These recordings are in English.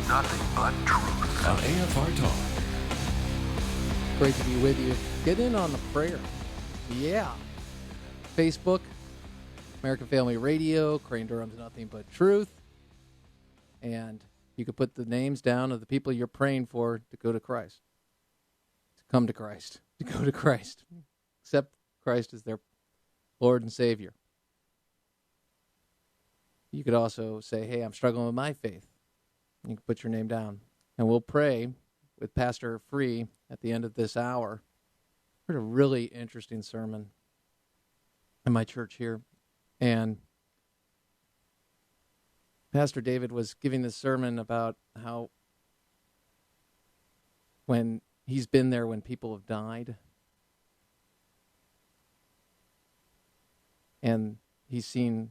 nothing but truth on AFR Talk. Great to be with you. Get in on the prayer. Yeah. Facebook, American Family Radio, Crane Durham's Nothing But Truth. And you can put the names down of the people you're praying for to go to Christ. To come to Christ. To go to Christ. Accept Christ as their Lord and Savior. You could also say, hey, I'm struggling with my faith. You can put your name down. And we'll pray with Pastor Free at the end of this hour. I heard a really interesting sermon in my church here. And Pastor David was giving this sermon about how when he's been there when people have died. And he's seen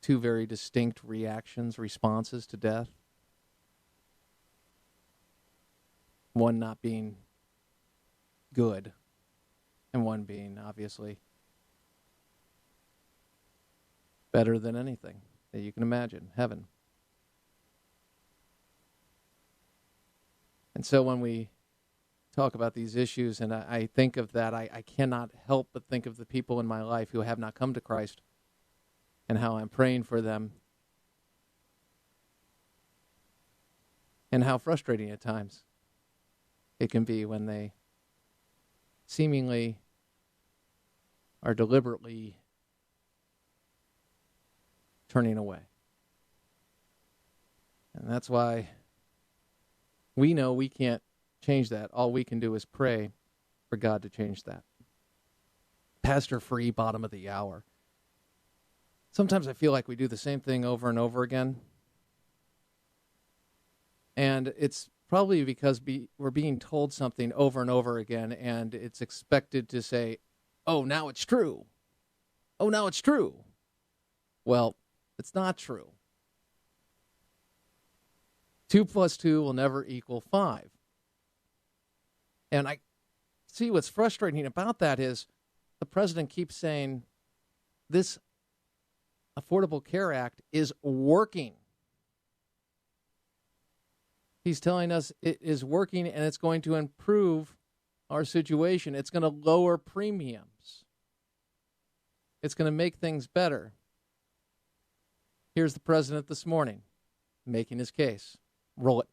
two very distinct responses to death. One not being good, and one being, obviously, better than anything that you can imagine, heaven. And so when we talk about these issues, and I think of that, I cannot help but think of the people in my life who have not come to Christ and how I'm praying for them and how frustrating at times it can be when they seemingly are deliberately turning away. And that's why we know we can't change that. All we can do is pray for God to change that. Pastor Free, bottom of the hour. Sometimes I feel like we do the same thing over and over again. And it's probably because we're being told something over and over again, and it's expected to say, oh, now it's true. Oh, now it's true. Well, it's not true. 2 plus 2 will never equal 5. And I see what's frustrating about that is the president keeps saying this Affordable Care Act is working. He's telling us it is working and it's going to improve our situation. It's going to lower premiums. It's going to make things better. Here's the president this morning making his case. Roll it.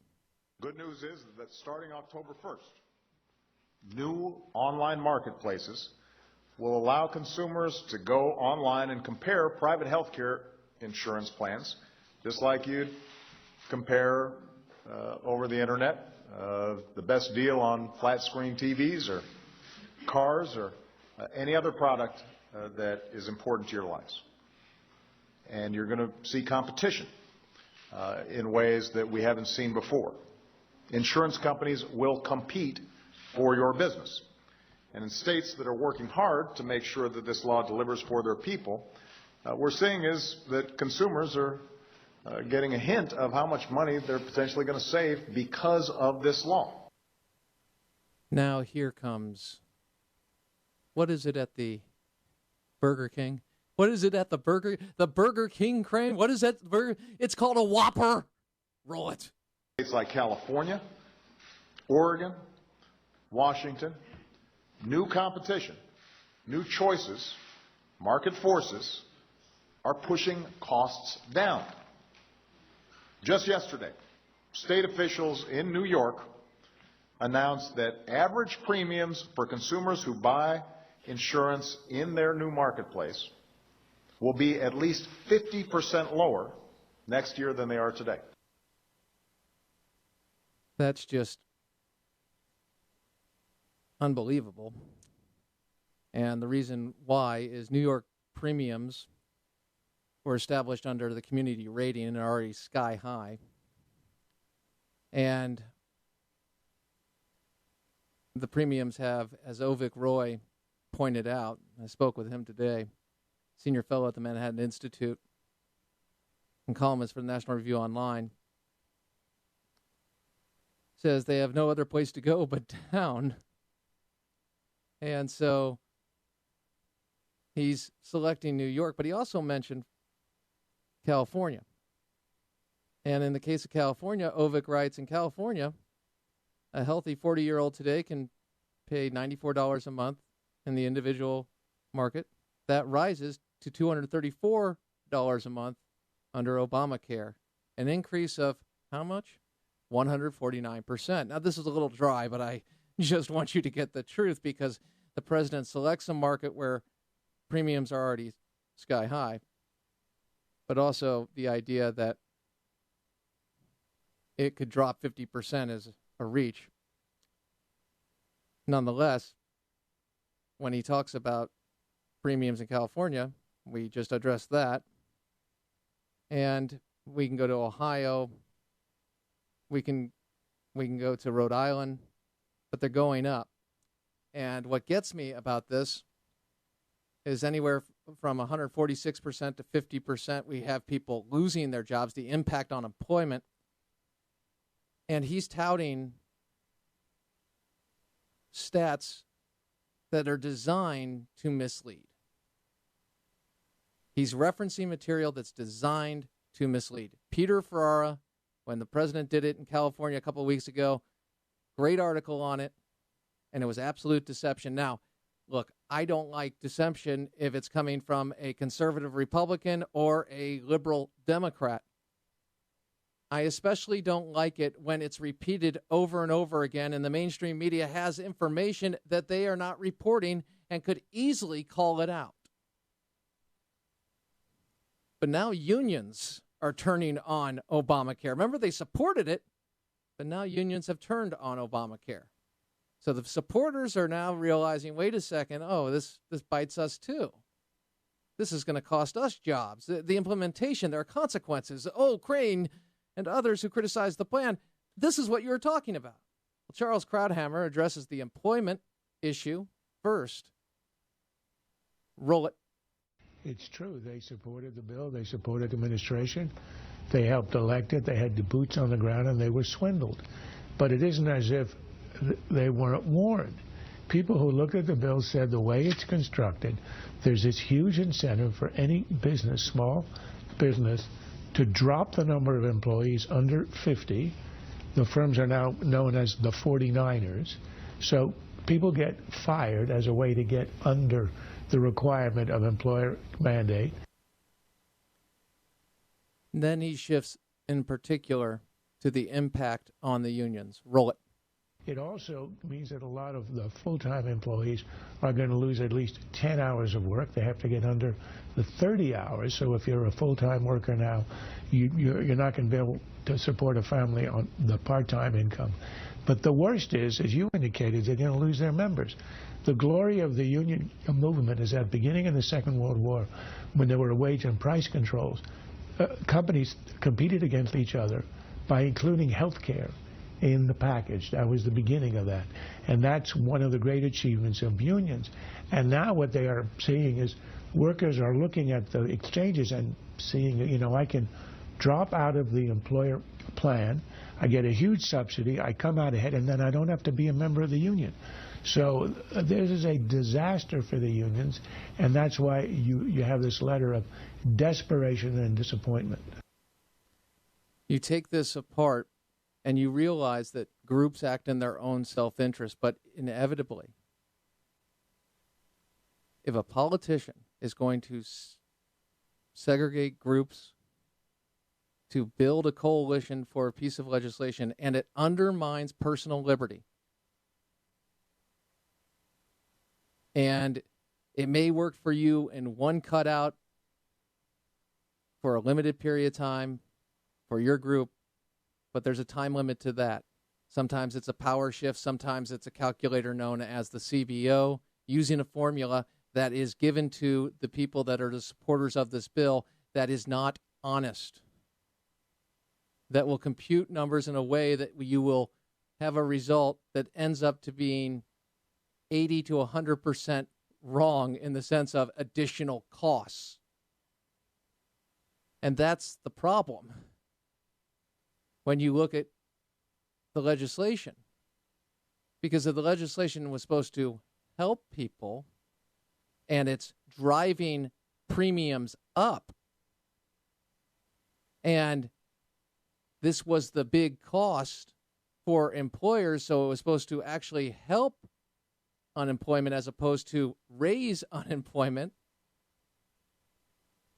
Good news is that starting October 1st, new online marketplaces will allow consumers to go online and compare private health care insurance plans, just like you'd compare over the internet the best deal on flat screen TVs or cars or any other product that is important to your lives. And you're going to see competition in ways that we haven't seen before. Insurance companies will compete for your business. And in states that are working hard to make sure that this law delivers for their people, we're seeing is that consumers are getting a hint of how much money they're potentially going to save because of this law. Now here comes, what is it at the Burger King? What is it at the Burger King, Crane? What is that burger? It's called a Whopper. Roll it. States like California, Oregon, Washington, new competition, new choices, market forces are pushing costs down. Just yesterday, state officials in New York announced that average premiums for consumers who buy insurance in their new marketplace will be at least 50% lower next year than they are today. That's just unbelievable. And the reason why is New York premiums were established under the community rating and are already sky high. And the premiums have, as Ovik Roy pointed out, I spoke with him today, senior fellow at the Manhattan Institute and columnist for the National Review Online, says they have no other place to go but down. And so he's selecting New York, but he also mentioned California. And in the case of California, Ovick writes, in California, a healthy 40-year-old today can pay $94 a month in the individual market. That rises to $234 a month under Obamacare, an increase of how much? 149%. Now, this is a little dry, but I just want you to get the truth, because the president selects a market where premiums are already sky high, but also the idea that it could drop 50% is a reach. Nonetheless, when he talks about premiums in California, we just addressed that. And we can go to Ohio. We can go to Rhode Island, but they're going up. And what gets me about this is anywhere from 146% to 50%, we have people losing their jobs, the impact on employment. And he's touting stats that are designed to mislead. He's referencing material that's designed to mislead. Peter Ferrara, when the president did it in California a couple of weeks ago, great article on it, and it was absolute deception. Now, look, I don't like deception if it's coming from a conservative Republican or a liberal Democrat. I especially don't like it when it's repeated over and over again, and the mainstream media has information that they are not reporting and could easily call it out. But now unions are turning on Obamacare. Remember, they supported it, but now unions have turned on Obamacare. So the supporters are now realizing, wait a second, this bites us too. This is going to cost us jobs. The implementation, there are consequences. Crane and others who criticize the plan, this is what you were talking about. Well, Charles Krauthammer addresses the employment issue first. Roll it. It's true. They supported the bill. They supported the administration. They helped elect it. They had the boots on the ground, and they were swindled. But it isn't as if they weren't warned. People who looked at the bill said the way it's constructed, there's this huge incentive for any business, small business, to drop the number of employees under 50. The firms are now known as the 49ers. So people get fired as a way to get under the requirement of employer mandate. Then he shifts in particular to the impact on the unions. Roll it. It also means that a lot of the full-time employees are going to lose at least 10 hours of work. They have to get under the 30 hours. So if you're a full-time worker now, you're not going to be able to support a family on the part-time income. But the worst is, as you indicated, they're going to lose their members. The glory of the union movement is that beginning of the Second World War, when there were wage and price controls, companies competed against each other by including health care in the package. That was the beginning of that. And that's one of the great achievements of unions. And now what they are seeing is workers are looking at the exchanges and seeing, I can drop out of the employer plan, I get a huge subsidy, I come out ahead, and then I don't have to be a member of the union. So this is a disaster for the unions, and that's why you have this letter of desperation and disappointment. You take this apart, and you realize that groups act in their own self-interest, but inevitably, if a politician is going to segregate groups to build a coalition for a piece of legislation, and it undermines personal liberty, and it may work for you in one cutout for a limited period of time for your group, but there's a time limit to that. Sometimes it's a power shift. Sometimes it's a calculator known as the CBO, using a formula that is given to the people that are the supporters of this bill that is not honest, that will compute numbers in a way that you will have a result that ends up to being 80 to 100% wrong in the sense of additional costs. And that's the problem when you look at the legislation. Because if the legislation was supposed to help people and it's driving premiums up, and this was the big cost for employers, so it was supposed to actually help unemployment as opposed to raise unemployment,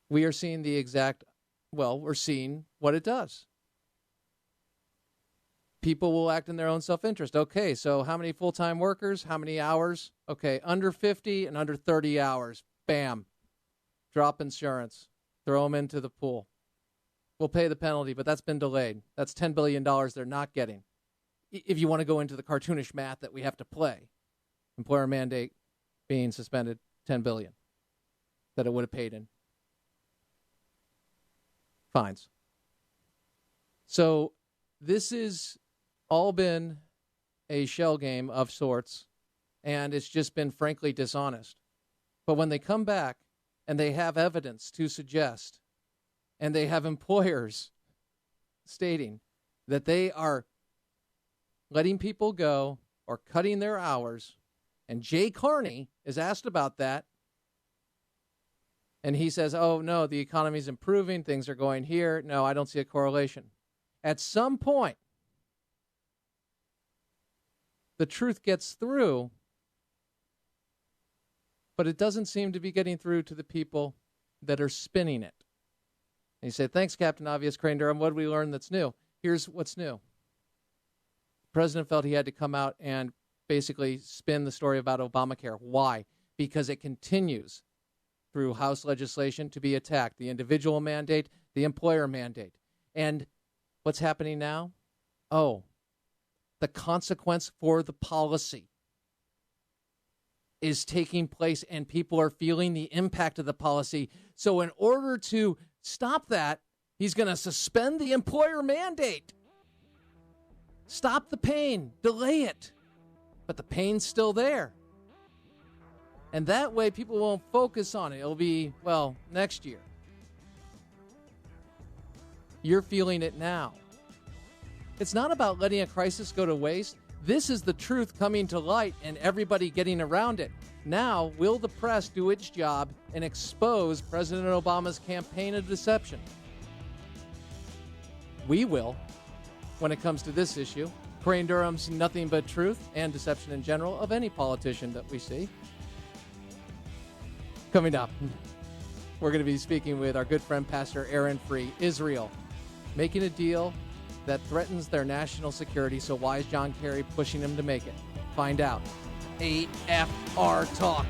we are seeing we're seeing what it does. People will act in their own self-interest. Okay, so how many full-time workers? How many hours? Okay, under 50 and under 30 hours. Bam. Drop insurance. Throw them into the pool. We'll pay the penalty, but that's been delayed. That's $10 billion they're not getting. If you want to go into the cartoonish math that we have to play, employer mandate being suspended, $10 billion that it would have paid in fines. So this has all been a shell game of sorts, and it's just been frankly dishonest. But when they come back and they have evidence to suggest, and they have employers stating that they are letting people go or cutting their hours, and Jay Carney is asked about that, and he says, oh, no, the economy's improving, things are going here. No, I don't see a correlation. At some point, the truth gets through, but it doesn't seem to be getting through to the people that are spinning it. And you say, thanks, Captain Obvious, Crane Durham. What did we learn that's new? Here's what's new. The president felt he had to come out and basically spin the story about Obamacare. Why? Because it continues through House legislation to be attacked. The individual mandate, the employer mandate. And what's happening now? Oh, the consequence for the policy is taking place, and people are feeling the impact of the policy. So in order to stop that, he's going to suspend the employer mandate. Stop the pain, delay it. But the pain's still there. And that way people won't focus on it. It'll be, well, next year. You're feeling it now. It's not about letting a crisis go to waste. This is the truth coming to light and everybody getting around it. Now, will the press do its job and expose President Obama's campaign of deception? We will when it comes to this issue. Crane Durham's nothing but truth and deception in general of any politician that we see. Coming up, we're going to be speaking with our good friend, Pastor Aaron Free. Israel making a deal that threatens their national security, so why is John Kerry pushing him to make it? Find out. AFR Talk.